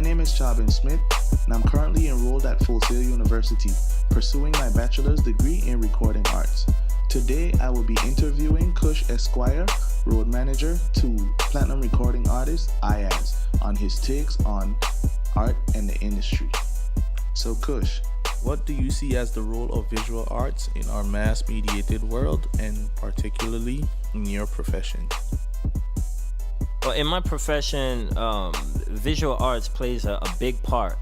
name is Chabin Smith, and I'm currently enrolled at Full Sail University, pursuing my bachelor's degree in recording arts. Today, I will be interviewing Kush Esquire, road manager to platinum recording artist IAZ, on his takes on art and the industry. So Kush, what do you see as the role of visual arts in our mass-mediated world, and particularly in your profession? Well, in my profession, visual arts plays a big part,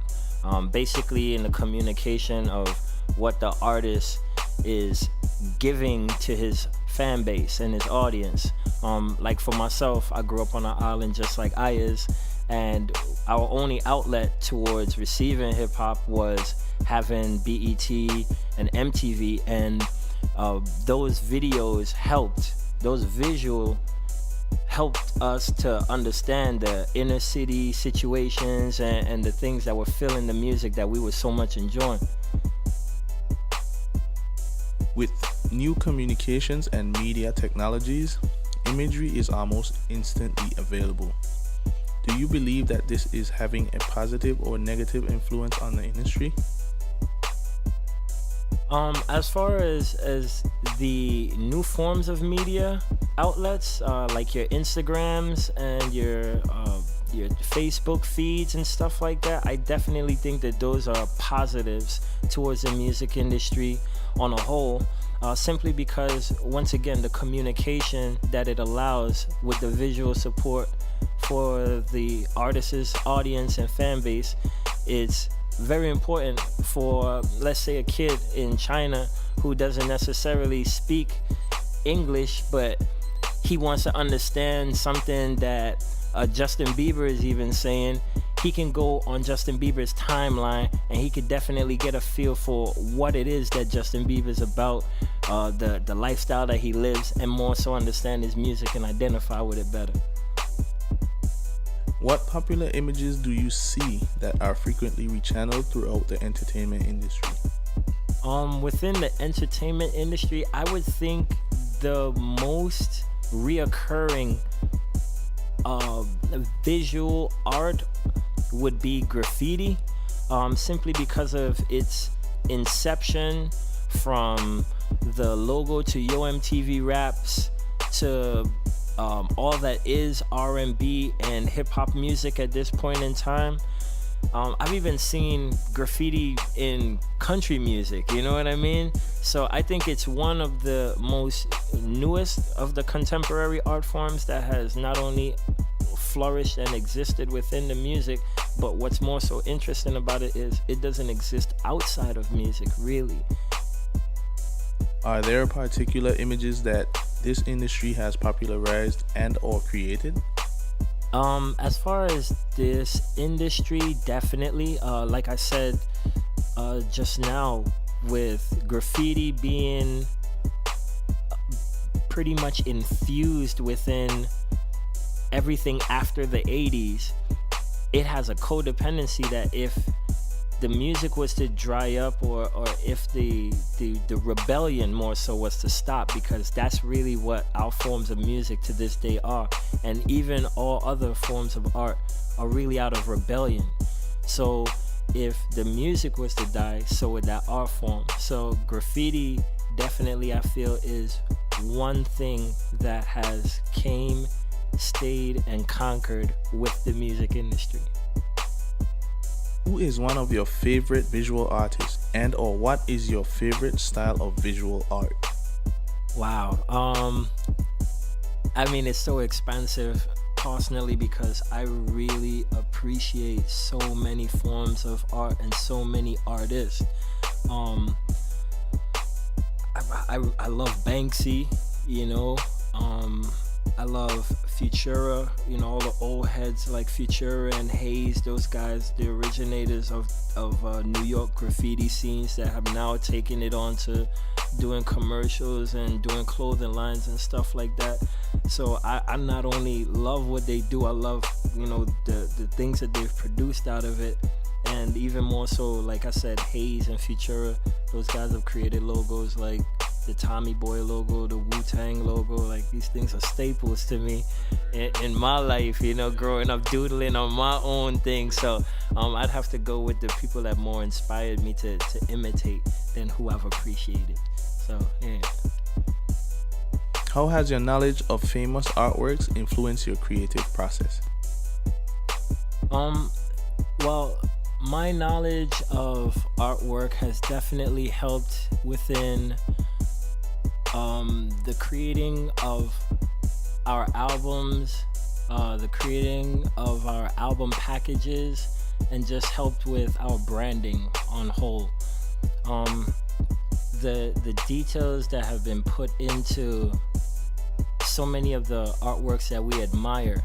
basically in the communication of what the artist is giving to his fan base and his audience. Like for myself, I grew up on an island just like I is, and our only outlet towards receiving hip-hop was having BET and MTV, and those videos those visual helped us to understand the inner city situations and the things that were filling the music that we were so much enjoying. With new communications and media technologies, imagery is almost instantly available. Do you believe that this is having a positive or negative influence on the industry? As far as the new forms of media outlets, like your Instagrams and your Facebook feeds and stuff like that, I definitely think that those are positives towards the music industry on a whole, simply because, once again, the communication that it allows with the visual support for the artist's audience and fan base is very important for, let's say, a kid in China who doesn't necessarily speak English, but he wants to understand something that Justin Bieber is even saying. He can go on Justin Bieber's timeline and he could definitely get a feel for what it is that Justin Bieber's about, the lifestyle that he lives, and more so understand his music and identify with it better. What popular images do you see that are frequently rechanneled throughout the entertainment industry? Within the entertainment industry, I would think the most reoccurring visual art would be graffiti, simply because of its inception from the logo to Yo MTV Raps to all that is R&B and hip-hop music at this point in time. I've even seen graffiti in country music, you know what I mean? So I think it's one of the most newest of the contemporary art forms that has not only flourished and existed within the music, but what's more so interesting about it is it doesn't exist outside of music, really. Are there particular images that this industry has popularized and or created? As far as this industry, definitely. Like I said just now, with graffiti being pretty much infused within everything after the 80s, it has a codependency that if the music was to dry up, or if the rebellion more so was to stop, because that's really what our forms of music to this day are, and even all other forms of art are really out of rebellion. So if the music was to die, so would that art form. So graffiti definitely, I feel, is one thing that has came, stayed, and conquered with the music industry. Who is one of your favorite visual artists, and or what is your favorite style of visual art? Wow. I mean, it's so expansive personally, because I really appreciate so many forms of art and so many artists. I love Banksy, you know. I love Futura, you know, all the old heads like Futura and Hayes, those guys, the originators of New York graffiti scenes that have now taken it on to doing commercials and doing clothing lines and stuff like that. So I not only love what they do, I love, you know, the things that they've produced out of it. And even more so, like I said, Hayes and Futura, those guys have created logos like the Tommy Boy logo, the Wu-Tang logo. Like, these things are staples to me in my life, you know, growing up doodling on my own thing. So I'd have to go with the people that more inspired me to imitate than who I've appreciated. So yeah. How has your knowledge of famous artworks influenced your creative process? Well, my knowledge of artwork has definitely helped within the creating of our albums, the creating of our album packages, and just helped with our branding on whole. The details that have been put into so many of the artworks that we admire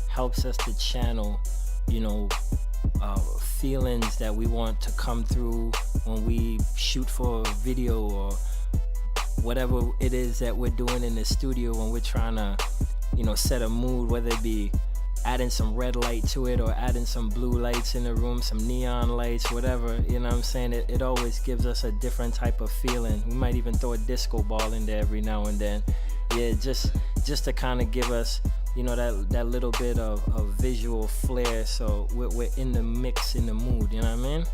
helps us to channel, you know, feelings that we want to come through when we shoot for a video or whatever it is that we're doing in the studio when we're trying to, you know, set a mood, whether it be adding some red light to it or adding some blue lights in the room, some neon lights, whatever, you know what I'm saying? It always gives us a different type of feeling. We might even throw a disco ball in there every now and then. Yeah, just to kind of give us, you know, that little bit of visual flair, so we're in the mix, in the mood, you know what I mean?